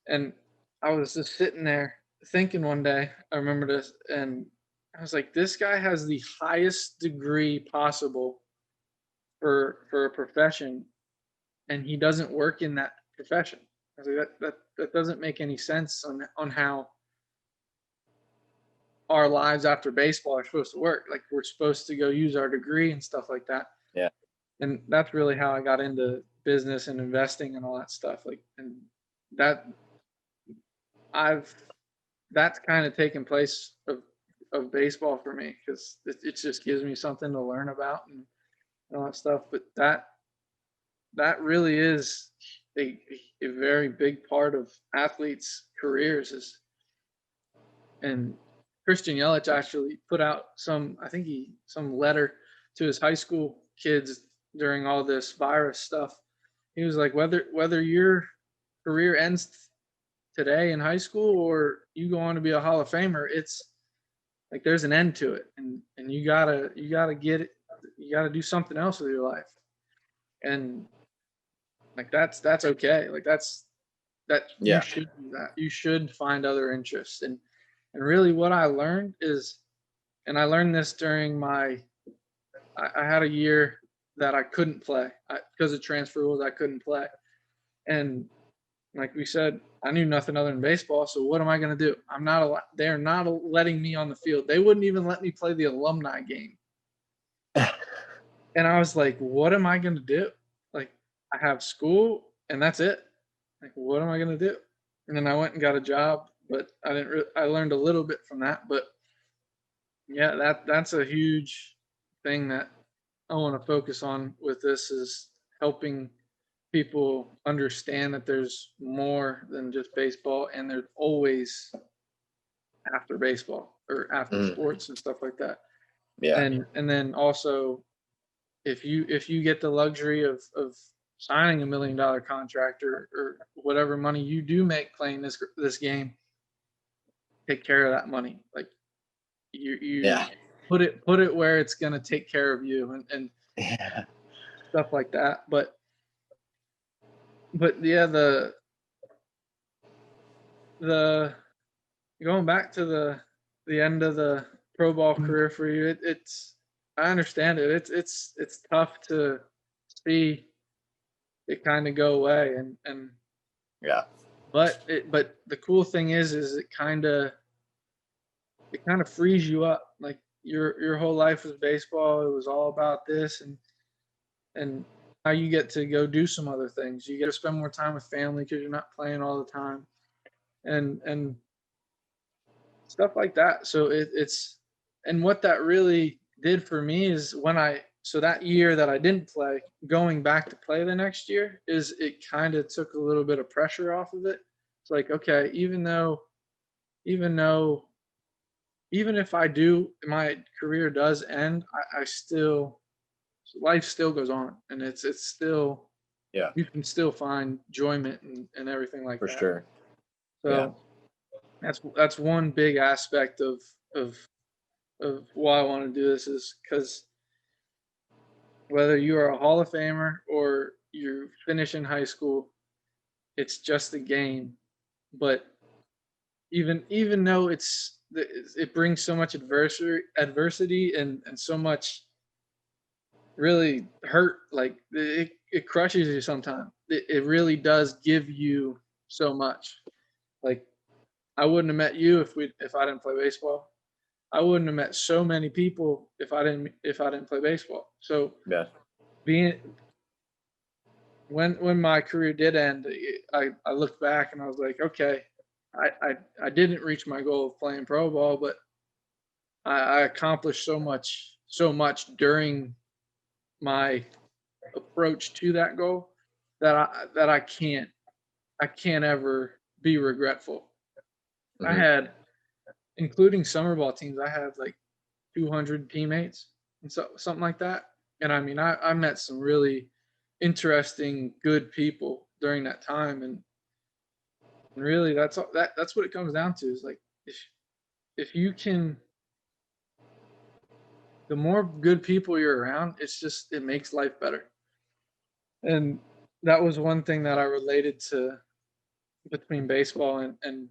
And I was just sitting there thinking one day, I remember this, and I was like, this guy has the highest degree possible for a profession, and he doesn't work in that profession. I was like, that doesn't make any sense on how our lives after baseball are supposed to work. Like, we're supposed to go use our degree and stuff like that. Yeah. And that's really how I got into business and investing and all that stuff. Like, and that's kind of taken place of baseball for me, because it just gives me something to learn about and all that stuff. But that really is a very big part of athletes' careers and Christian Yelich actually put out some letter to his high school kids during all this virus stuff. He was like, whether your career ends today in high school or you go on to be a Hall of Famer, it's like there's an end to it, and you gotta get it. You gotta do something else with your life, and like that's okay. Like you should do that. You should find other interests, and really what I learned is, and I learned this during I had a year that I couldn't play because of transfer rules. I couldn't play, and like we said, I knew nothing other than baseball. So what am I going to do? They're not letting me on the field. They wouldn't even let me play the alumni game. And I was like, what am I going to do? Like, I have school and that's it. Like, what am I going to do? And then I went and got a job, but I learned a little bit from that. But yeah, that's a huge thing that I want to focus on with this, is helping people understand that there's more than just baseball, and there's always after baseball or after sports and stuff like that. Yeah. And then also, if you get the luxury of signing $1 million contract or whatever money you do make playing this game, take care of that money. Like you put it where it's going to take care of you and Yeah. stuff like that. But yeah, the going back to the end of the pro ball career for you, it's I understand it. It's tough to see it kind of go away, and Yeah. but the cool thing is it kind of frees you up. Like your whole life was baseball. It was all about this, and now you get to go do some other things. You get to spend more time with family because you're not playing all the time, and stuff like that. So it's and what that really did for me is so that year that I didn't play, going back to play the next year, is it kind of took a little bit of pressure off of it. It's like, okay, even if my career does end, I still, life still goes on, and it's still, Yeah. you can still find enjoyment and everything like For that. sure. So that's one big aspect of why I want to do this, is because whether you are a Hall of Famer or you finish in high school, it's just a game. But even though it brings so much adversity and so much really hurt, like it crushes you sometimes. It really does give you so much. Like, I wouldn't have met you if I didn't play baseball. I wouldn't have met so many people if I didn't play baseball. So Yeah. being when my career did end, I looked back and I was like, okay, I didn't reach my goal of playing pro ball, but I accomplished so much during my approach to that goal that I can't ever be regretful. I Mhm. had, including summer ball teams, I had like 200 teammates and something like that. And I mean, I met some really interesting, good people during that time, and really that's what it comes down to, is like, if you can, the more good people you're around, it makes life better. And that was one thing that I related to between baseball and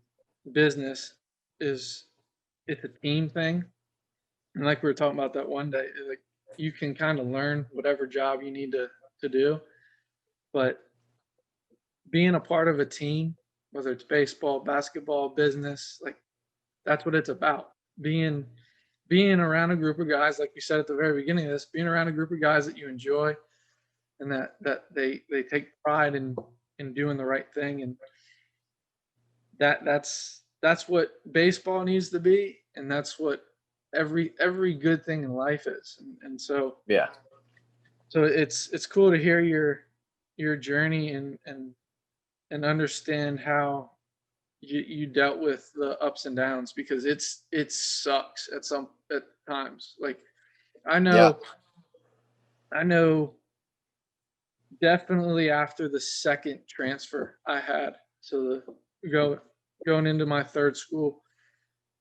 business, is it's a team thing. And like we were talking about that one day, like, you can kind of learn whatever job you need to do, but being a part of a team, whether it's baseball, basketball, business, like, that's what it's about. Being around a group of guys, like you said at the very beginning of this, being around a group of guys that you enjoy, and that they take pride in doing the right thing, and that's what baseball needs to be, and that's what every good thing in life is. And so Yeah. it's cool to hear your journey and understand how you dealt with the ups and downs, because it sucks at times. Like, I Yeah. know I know definitely after the second transfer I had, so going into my third school,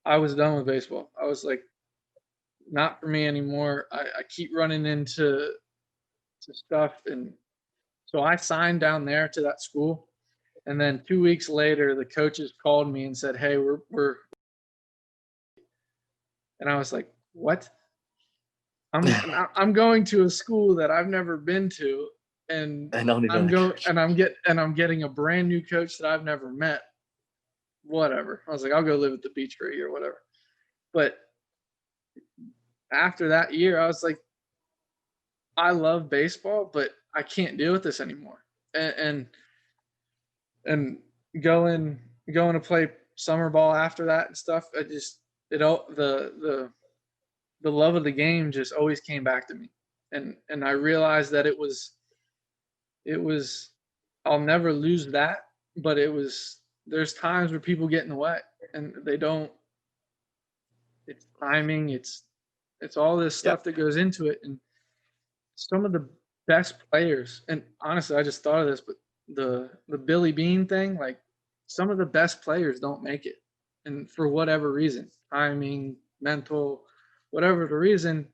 I was done with baseball. I was like, not for me anymore. I keep running into stuff, and so I signed down there to that school. And then 2 weeks later, the coaches called me and said, "Hey, we're," and I was like, "What? I'm going to a school that I've never been to, and I don't even know. I'm getting a brand new coach that I've never met. Whatever." I was like, "I'll go live at the beach for a year, whatever." But after that year, I was like, I love baseball, but I can't deal with this anymore. And going to play summer ball after that and stuff, it all the love of the game just always came back to me. And I realized that it was I'll never lose that, but there's times where people get in the way, and they don't. It's timing, it's all this Yeah. stuff that goes into it. And some of the best players, and honestly, I just thought of this, but the Billy Bean thing, like, some of the best players don't make it, and for whatever reason, timing, mental, whatever the reason.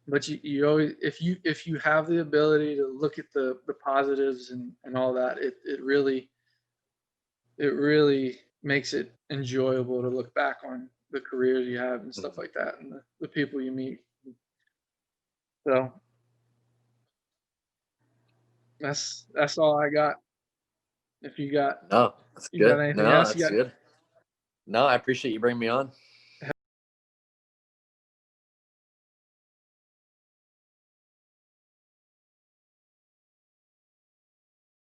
But you always, if you have the ability to look at the positives and all that, it really makes it enjoyable to look back on the careers you have and stuff like that, and the people you meet. So that's all I got. If you got No, that's you got good. anything No, else? that's good. No, I appreciate you bringing me on.